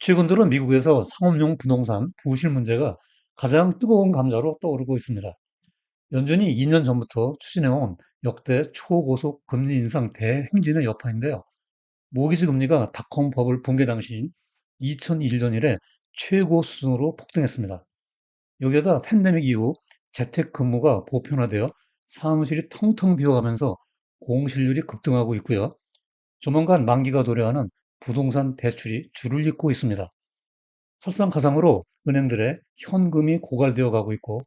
최근 들어 미국에서 상업용 부동산 부실 문제가 가장 뜨거운 감자로 떠오르고 있습니다. 연준이 2년 전부터 추진해온 역대 초고속 금리 인상 대행진의 여파인데요. 모기지 금리가 닷컴 버블 붕괴 당시인 2001년 이래 최고 수준으로 폭등했습니다. 여기에다 팬데믹 이후 재택근무가 보편화되어 사무실이 텅텅 비어가면서 공실률이 급등하고 있고요. 조만간 만기가 도래하는 부동산 대출이 줄을 잇고 있습니다. 설상가상으로 은행들의 현금이 고갈되어 가고 있고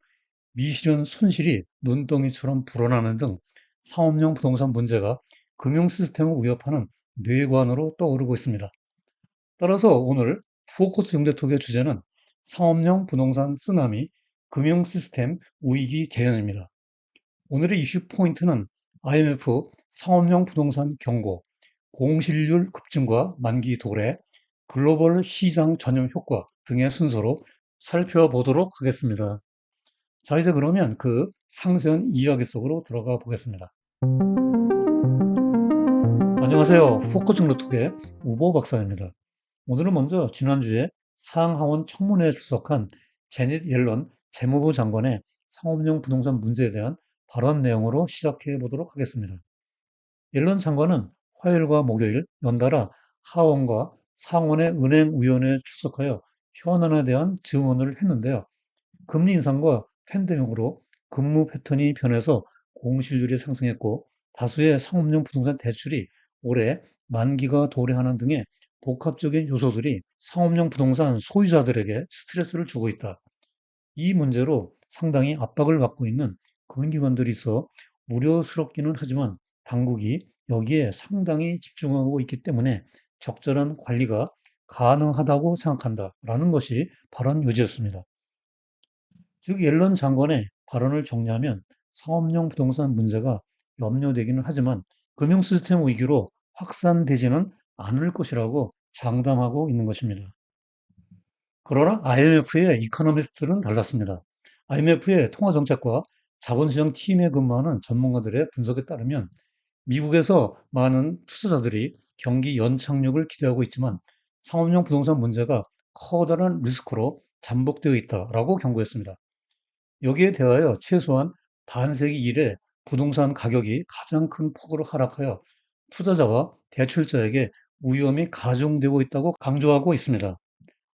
미실현 손실이 눈덩이처럼 불어나는 등 상업용 부동산 문제가 금융 시스템을 위협하는 뇌관으로 떠오르고 있습니다. 따라서 오늘 포커스 영대톡의 주제는 상업용 부동산 쓰나미, 금융 시스템 위기 재현입니다. 오늘의 이슈 포인트는 IMF 상업용 부동산 경고, 공실률 급증과 만기 도래, 글로벌 시장 전염 효과 등의 순서로 살펴보도록 하겠습니다. 자, 이제 그러면 그 상세한 이야기 속으로 들어가 보겠습니다. 안녕하세요. 포커싱 노트의 우보 박사입니다. 오늘은 먼저 지난주에 상하원 청문회에 출석한 제닛 옐런 재무부 장관의 상업용 부동산 문제에 대한 발언 내용으로 시작해 보도록 하겠습니다. 옐런 장관은 화요일과 목요일 연달아 하원과 상원의 은행위원회에 출석하여 현안에 대한 증언을 했는데요. 금리 인상과 팬데믹으로 근무 패턴이 변해서 공실률이 상승했고 다수의 상업용 부동산 대출이 올해 만기가 도래하는 등의 복합적인 요소들이 상업용 부동산 소유자들에게 스트레스를 주고 있다. 이 문제로 상당히 압박을 받고 있는 금융기관들이 있어 우려스럽기는 하지만 당국이 여기에 상당히 집중하고 있기 때문에 적절한 관리가 가능하다고 생각한다라는 것이 발언 요지였습니다. 즉 옐런 장관의 발언을 정리하면 상업용 부동산 문제가 염려되기는 하지만 금융 시스템 위기로 확산되지는 않을 것이라고 장담하고 있는 것입니다. 그러나 IMF의 이코노미스트는 달랐습니다. IMF의 통화정책과 자본시장 팀에 근무하는 전문가들의 분석에 따르면 미국에서 많은 투자자들이 경기 연착륙을 기대하고 있지만 상업용 부동산 문제가 커다란 리스크로 잠복되어 있다라고 경고했습니다. 여기에 대하여 최소한 반세기 이래 부동산 가격이 가장 큰 폭으로 하락하여 투자자와 대출자에게 위험이 가중되고 있다고 강조하고 있습니다.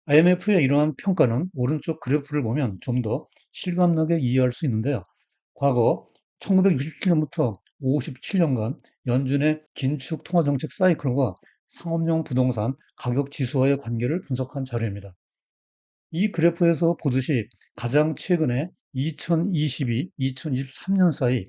IMF의 이러한 평가는 오른쪽 그래프를 보면 좀 더 실감나게 이해할 수 있는데요. 과거 1967년부터 57년간 연준의 긴축 통화정책 사이클과 상업용 부동산 가격 지수와의 관계를 분석한 자료입니다. 이 그래프에서 보듯이 가장 최근에 2022, 2023년 사이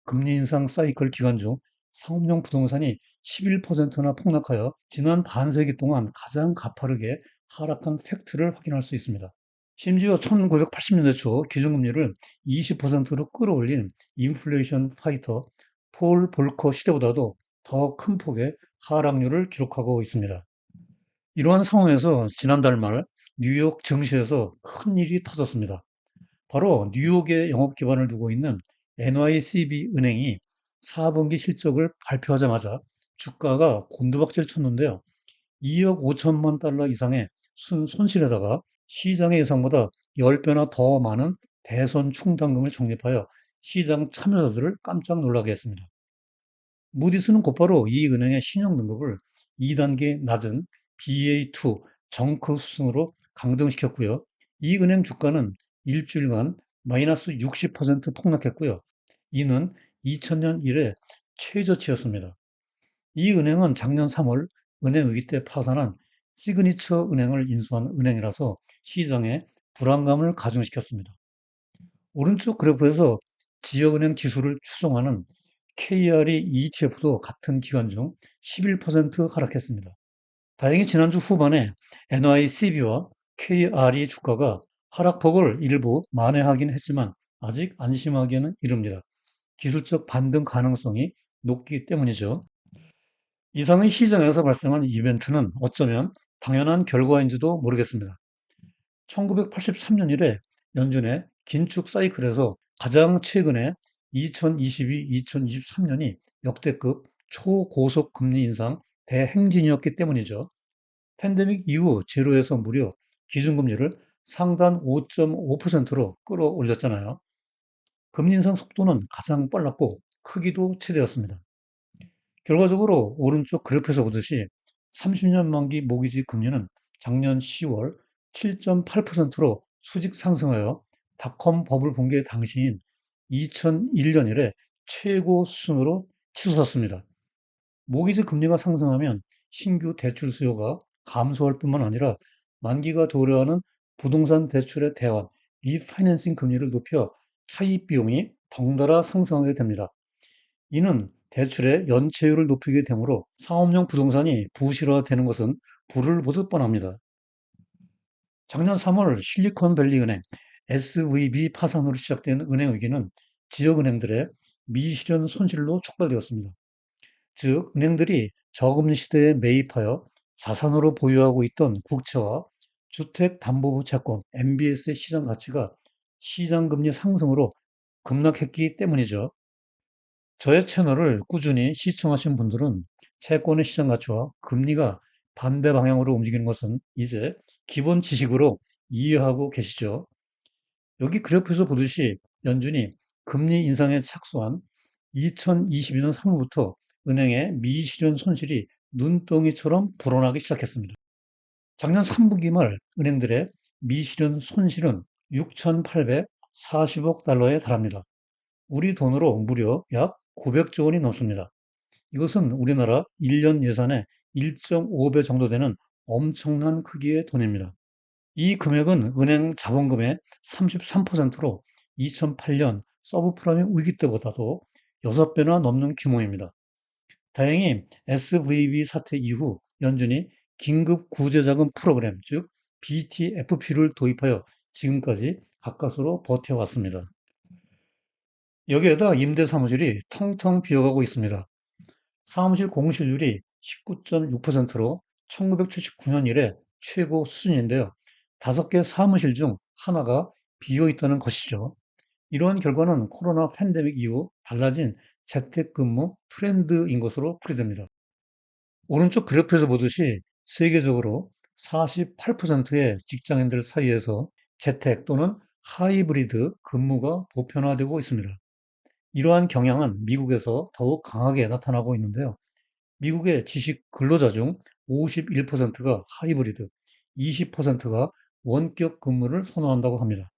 금리 인상 사이클 기간 중 상업용 부동산이 11%나 폭락하여 지난 반세기 동안 가장 가파르게 하락한 팩트를 확인할 수 있습니다. 심지어 1980년대 초 기준금리를 20%로 끌어올린 인플레이션 파이터 폴 볼커 시대보다도 더 큰 폭의 하락률을 기록하고 있습니다. 이러한 상황에서 지난달 말 뉴욕 증시에서 큰 일이 터졌습니다. 바로 뉴욕에 영업 기반을 두고 있는 NYCB 은행이 4분기 실적을 발표하자마자 주가가 곤두박질 쳤는데요. 2억 5천만 달러 이상의 손실에다가 시장의 예상보다 10배나 더 많은 대선 충당금을 적립하여 시장 참여자들을 깜짝 놀라게 했습니다. 무디스는 곧바로 이 은행의 신용 등급을 2단계 낮은 BA2 정크 수준으로 강등시켰고요. 이 은행 주가는 일주일간 마이너스 60% 폭락했고요. 이는 2000년 이래 최저치였습니다. 이 은행은 작년 3월 은행 위기 때 파산한 시그니처 은행을 인수한 은행이라서 시장에 불안감을 가중시켰습니다. 오른쪽 그래프에서 지역은행 지수를 추종하는 KRE ETF도 같은 기간 중 11% 하락했습니다. 다행히 지난주 후반에 NYCB와 KRE 주가가 하락폭을 일부 만회하긴 했지만 아직 안심하기에는 이릅니다. 기술적 반등 가능성이 높기 때문이죠. 이상의 시장에서 발생한 이벤트는 어쩌면 당연한 결과인지도 모르겠습니다. 1983년 이래 연준의 긴축 사이클에서 가장 최근에 2022, 2023년이 역대급 초고속 금리 인상 대행진이었기 때문이죠. 팬데믹 이후 제로에서 무려 기준금리를 상단 5.5%로 끌어올렸잖아요. 금리 인상 속도는 가장 빨랐고 크기도 최대였습니다. 결과적으로 오른쪽 그래프에서 보듯이 30년 만기 모기지 금리는 작년 10월 7.8%로 수직 상승하여 닷컴 버블 붕괴 당시인 2001년 이래 최고 수준으로 치솟았습니다. 모기지 금리가 상승하면 신규 대출 수요가 감소할 뿐만 아니라 만기가 도래하는 부동산 대출의 대환, 리파이낸싱 금리를 높여 차입 비용이 덩달아 상승하게 됩니다. 이는 대출의 연체율을 높이게 되므로 상업용 부동산이 부실화되는 것은 불을 보듯 뻔합니다. 작년 3월 실리콘밸리 은행 SVB 파산으로 시작된 은행 위기는 지역은행들의 미실현 손실로 촉발되었습니다. 즉, 은행들이 저금리 시대에 매입하여 자산으로 보유하고 있던 국채와 주택담보부 채권 MBS의 시장 가치가 시장금리 상승으로 급락했기 때문이죠. 저의 채널을 꾸준히 시청하신 분들은 채권의 시장 가치와 금리가 반대 방향으로 움직이는 것은 이제 기본 지식으로 이해하고 계시죠. 여기 그래프에서 보듯이 연준이 금리 인상에 착수한 2022년 3월부터 은행의 미실현 손실이 눈덩이처럼 불어나기 시작했습니다. 작년 3분기 말 은행들의 미실현 손실은 6,840억 달러에 달합니다. 우리 돈으로 무려 약 900조 원이 넘습니다. 이것은 우리나라 1년 예산의 1.5배 정도 되는 엄청난 크기의 돈입니다. 이 금액은 은행 자본금의 33%로 2008년 서브프라임 위기 때보다도 6배나 넘는 규모입니다. 다행히 SVB 사태 이후 연준이 긴급 구제자금 프로그램, 즉 BTFP를 도입하여 지금까지 가까스로 버텨왔습니다. 여기에다 임대 사무실이 텅텅 비어가고 있습니다. 사무실 공실률이 19.6%로 1979년 이래 최고 수준인데요. 5개 사무실 중 하나가 비어 있다는 것이죠. 이러한 결과는 코로나 팬데믹 이후 달라진 재택근무 트렌드인 것으로 풀이됩니다. 오른쪽 그래프에서 보듯이 세계적으로 48%의 직장인들 사이에서 재택 또는 하이브리드 근무가 보편화되고 있습니다. 이러한 경향은 미국에서 더욱 강하게 나타나고 있는데요. 미국의 지식 근로자 중 51%가 하이브리드, 20%가 원격 근무를 선호한다고 합니다.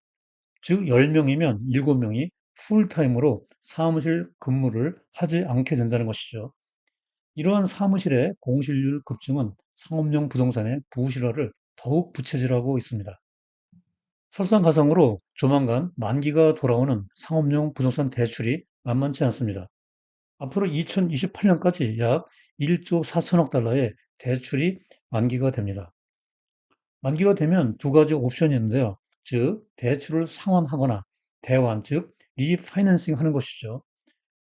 즉 10명이면 7명이 풀타임으로 사무실 근무를 하지 않게 된다는 것이죠. 이러한 사무실의 공실률 급증은 상업용 부동산의 부실화를 더욱 부채질하고 있습니다. 설상가상으로 조만간 만기가 돌아오는 상업용 부동산 대출이 만만치 않습니다. 앞으로 2028년까지 약 1조 4천억 달러의 대출이 만기가 됩니다. 만기가 되면 두 가지 옵션이 있는데요. 즉, 대출을 상환하거나 대환, 즉, 리파이낸싱 하는 것이죠.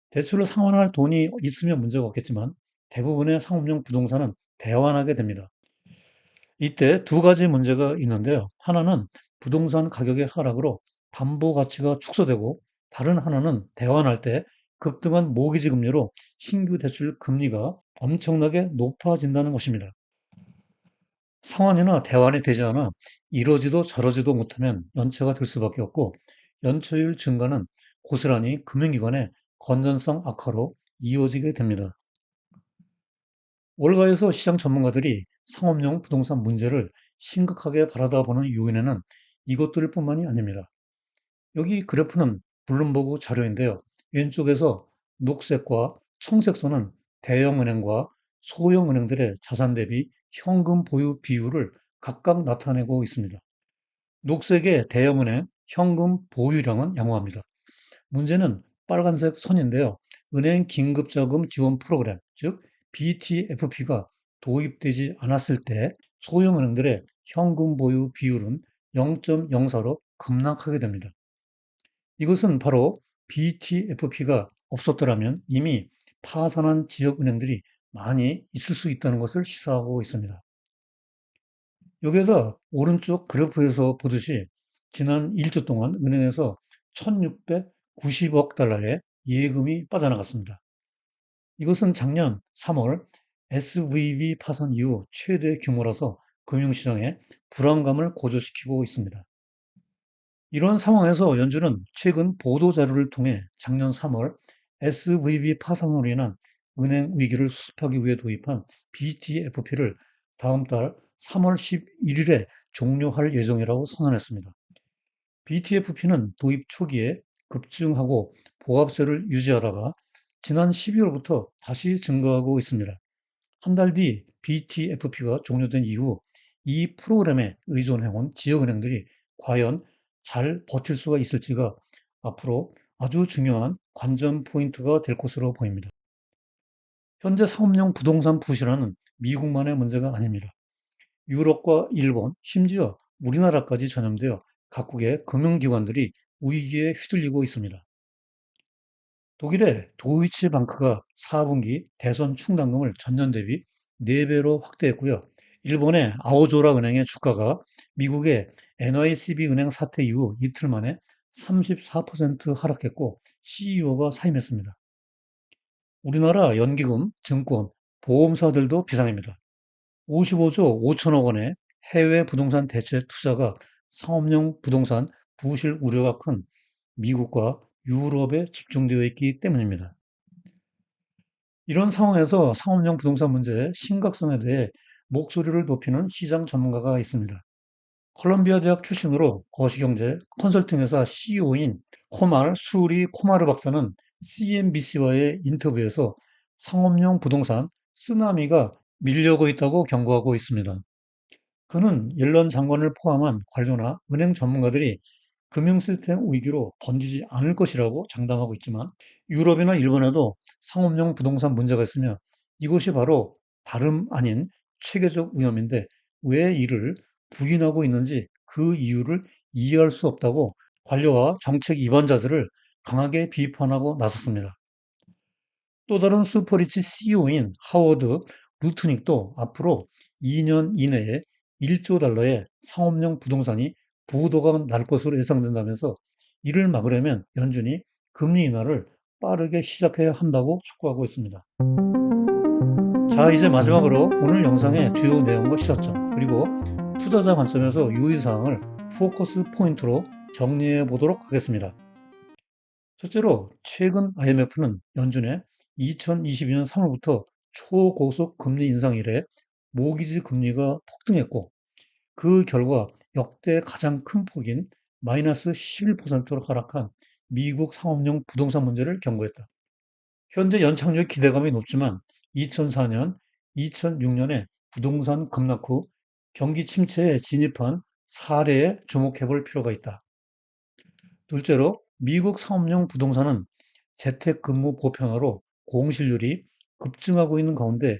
대출을 상환할 돈이 있으면 문제가 없겠지만 대부분의 상업용 부동산은 대환하게 됩니다. 이때 두 가지 문제가 있는데요. 하나는 부동산 가격의 하락으로 담보 가치가 축소되고 다른 하나는 대환할 때 급등한 모기지 금리로 신규 대출 금리가 엄청나게 높아진다는 것입니다. 상환이나 대환이 되지 않아 이러지도 저러지도 못하면 연체가 될 수밖에 없고 연체율 증가는 고스란히 금융기관의 건전성 악화로 이어지게 됩니다. 월가에서 시장 전문가들이 상업용 부동산 문제를 심각하게 바라다보는 요인에는 이것들 뿐만이 아닙니다. 여기 그래프는 블룸버그 자료인데요. 왼쪽에서 녹색과 청색선은 대형은행과 소형은행들의 자산 대비 현금 보유 비율을 각각 나타내고 있습니다. 녹색의 대형은행 현금 보유량은 양호합니다. 문제는 빨간색 선인데요. 은행 긴급자금 지원 프로그램, 즉 BTFP가 도입되지 않았을 때 소형은행들의 현금 보유 비율은 0.04로 급락하게 됩니다. 이것은 바로 BTFP가 없었더라면 이미 파산한 지역은행들이 많이 있을 수 있다는 것을 시사하고 있습니다. 여기에다 오른쪽 그래프에서 보듯이 지난 1주 동안 은행에서 1690억 달러의 예금이 빠져나갔습니다. 이것은 작년 3월 SVB 파산 이후 최대 규모라서 금융시장의 불안감을 고조시키고 있습니다. 이런 상황에서 연준은 최근 보도자료를 통해 작년 3월 SVB 파산으로 인한 은행 위기를 수습하기 위해 도입한 BTFP를 다음 달 3월 11일에 종료할 예정이라고 선언했습니다. BTFP는 도입 초기에 급증하고 보합세를 유지하다가 지난 12월부터 다시 증가하고 있습니다. 한 달 뒤 BTFP가 종료된 이후 이 프로그램에 의존해온 지역은행들이 과연 잘 버틸 수가 있을지가 앞으로 아주 중요한 관전 포인트가 될 것으로 보입니다. 현재 상업용 부동산 부실화는 미국만의 문제가 아닙니다. 유럽과 일본, 심지어 우리나라까지 전염되어 각국의 금융기관들이 위기에 휘둘리고 있습니다. 독일의 도이치방크가 4분기 대선 충당금을 전년 대비 4배로 확대했고요. 일본의 아오조라 은행의 주가가 미국의 NYCB 은행 사태 이후 이틀 만에 34% 하락했고 CEO가 사임했습니다. 우리나라 연기금, 증권, 보험사들도 비상입니다. 55조 5천억 원의 해외 부동산 대체 투자가 상업용 부동산 부실 우려가 큰 미국과 유럽에 집중되어 있기 때문입니다. 이런 상황에서 상업용 부동산 문제의 심각성에 대해 목소리를 높이는 시장 전문가가 있습니다. 콜롬비아 대학 출신으로 거시경제 컨설팅 회사 CEO인 코말 수리 코마르 박사는 CNBC와의 인터뷰에서 상업용 부동산 쓰나미가 밀려오고 있다고 경고하고 있습니다. 그는 옐런 장관을 포함한 관료나 은행 전문가들이 금융 시스템 위기로 번지지 않을 것이라고 장담하고 있지만 유럽이나 일본에도 상업용 부동산 문제가 있으며 이것이 바로 다름 아닌 체계적 위험인데 왜 이를 부인하고 있는지 그 이유를 이해할 수 없다고 관료와 정책 위반자들을 강하게 비판하고 나섰습니다. 또 다른 슈퍼리치 CEO인 하워드 루트닉도 앞으로 2년 이내에 1조 달러의 상업용 부동산이 부도가 날 것으로 예상된다면서 이를 막으려면 연준이 금리 인하를 빠르게 시작해야 한다고 촉구하고 있습니다. 자, 이제 마지막으로 오늘 영상의 주요 내용과 시사점, 그리고 투자자 관점에서 유의사항을 포커스 포인트로 정리해 보도록 하겠습니다. 첫째로 최근 IMF는 연준의 2022년 3월부터 초고속 금리 인상 이래 모기지 금리가 폭등했고 그 결과 역대 가장 큰 폭인 마이너스 11%로 하락한 미국 상업용 부동산 문제를 경고했다. 현재 연착륙 기대감이 높지만 2004년, 2006년에 부동산 급락 후 경기 침체에 진입한 사례에 주목해 볼 필요가 있다. 둘째로 미국 상업용 부동산은 재택근무 보편화로 공실률이 급증하고 있는 가운데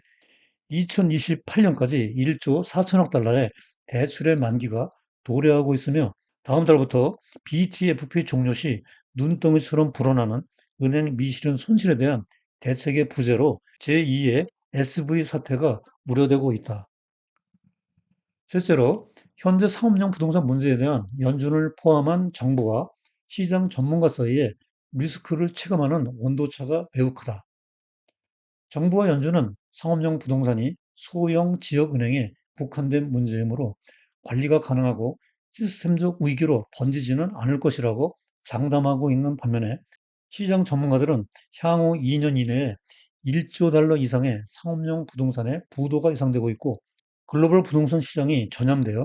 2028년까지 1조 4천억 달러의 대출의 만기가 도래하고 있으며 다음 달부터 BTFP 종료 시 눈덩이처럼 불어나는 은행 미실현 손실에 대한 대책의 부재로 제2의 SV 사태가 우려되고 있다. 실제로 현재 상업용 부동산 문제에 대한 연준을 포함한 정부와 시장 전문가 사이에 리스크를 체감하는 온도차가 매우 크다. 정부와 연준은 상업용 부동산이 소형 지역은행에 국한된 문제이므로 관리가 가능하고 시스템적 위기로 번지지는 않을 것이라고 장담하고 있는 반면에 시장 전문가들은 향후 2년 이내에 1조 달러 이상의 상업용 부동산의 부도가 예상되고 있고 글로벌 부동산 시장이 전염되어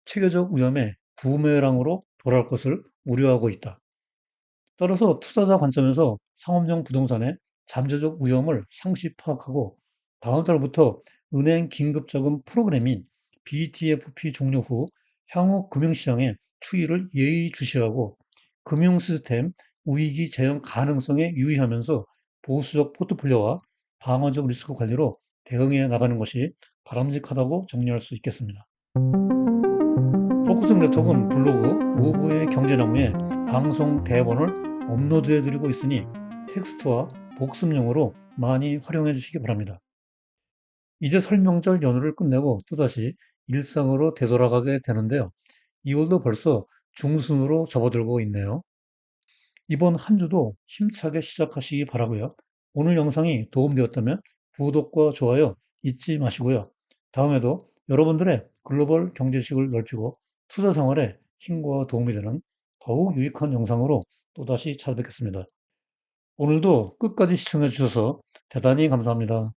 체계적 위험의 부메랑으로 돌아올 것을 우려하고 있다. 따라서 투자자 관점에서 상업용 부동산의 잠재적 위험을 상시 파악하고 다음 달부터 은행 긴급자금 프로그램인 BTFP 종료 후 향후 금융시장의 추이를 예의주시하고 금융 시스템 위기 재현 가능성에 유의하면서 보수적 포트폴리오와 방어적 리스크 관리로 대응해 나가는 것이 바람직하다고 정리할 수 있겠습니다. 포커싱 네트워크는 블로그 우부의 경제나무에 방송 대본을 업로드해 드리고 있으니 텍스트와 복습용으로 많이 활용해 주시기 바랍니다. 이제 설명절 연휴를 끝내고 또다시 일상으로 되돌아가게 되는데요. 2월도 벌써 중순으로 접어들고 있네요. 이번 한 주도 힘차게 시작하시기 바라고요. 오늘 영상이 도움되었다면 구독과 좋아요 잊지 마시고요. 다음에도 여러분들의 글로벌 경제식을 넓히고 투자 생활에 힘과 도움이 되는 더욱 유익한 영상으로 또다시 찾아뵙겠습니다. 오늘도 끝까지 시청해 주셔서 대단히 감사합니다.